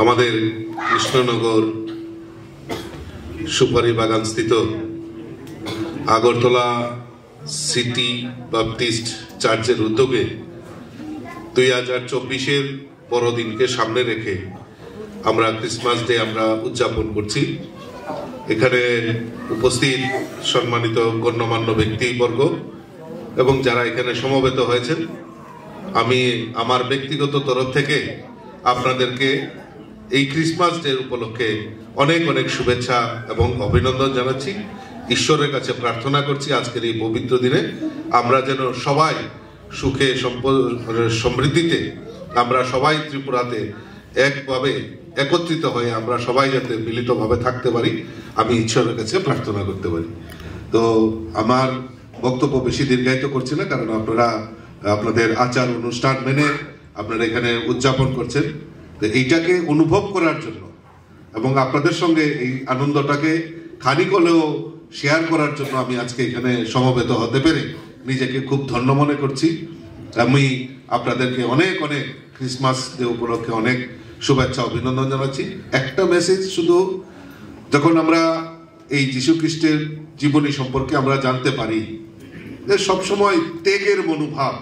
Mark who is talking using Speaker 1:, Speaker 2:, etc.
Speaker 1: আমাদের কৃষ্ণনগর সুপারি বাগানস্থিত Agartala city Baptist চার্চের উদ্যোগে 2024-এর বড়দিনকে সামনে রেখে আমরা ক্রিসমাস ডে আমরা উদযাপন করছি। এখানে উপস্থিত সম্মানিত গণ্যমান্য ব্যক্তিবর্গ এবং যারা এখানে সমবেত হয়েছেন, আমি আমার ব্যক্তিগত তরফ থেকে আপনাদেরকে এই ক্রিসমাস ডে উপলক্ষে অনেক অনেক শুভেচ্ছা এবং অভিনন্দন জানাচ্ছি। ঈশ্বরের কাছে প্রার্থনা করছি আজকের এই পবিত্র দিনে আমরা যেন সবাই সুখে সমৃদ্ধিতে আমরা সবাই ত্রিপুরাতে একভাবে একত্রিত হয়ে আমরা সবাই যাতে মিলিতভাবে থাকতে পারি, আমি ঈশ্বরের কাছে প্রার্থনা করতে পারি। তো আমার বক্তব্য বেশি দীর্ঘায়িত করছি না, কারণ আপনারা আপনাদের আচার অনুষ্ঠান মেনে আপনারা এখানে উদযাপন করছেন। তো এইটাকে অনুভব করার জন্য এবং আপনাদের সঙ্গে এই আনন্দটাকে খানিক হলেও শেয়ার করার জন্য আমি আজকে এখানে সমবেত হতে পেরে নিজেকে খুব ধন্য মনে করছি। আমি আপনাদেরকে অনেক অনেক ক্রিসমাস ডে উপলক্ষে অনেক শুভেচ্ছা অভিনন্দন জানাচ্ছি। একটা মেসেজ শুধু, যখন আমরা এই যীশু খ্রিস্টের জীবনী সম্পর্কে আমরা জানতে পারি যে সবসময় ত্যাগের মনোভাব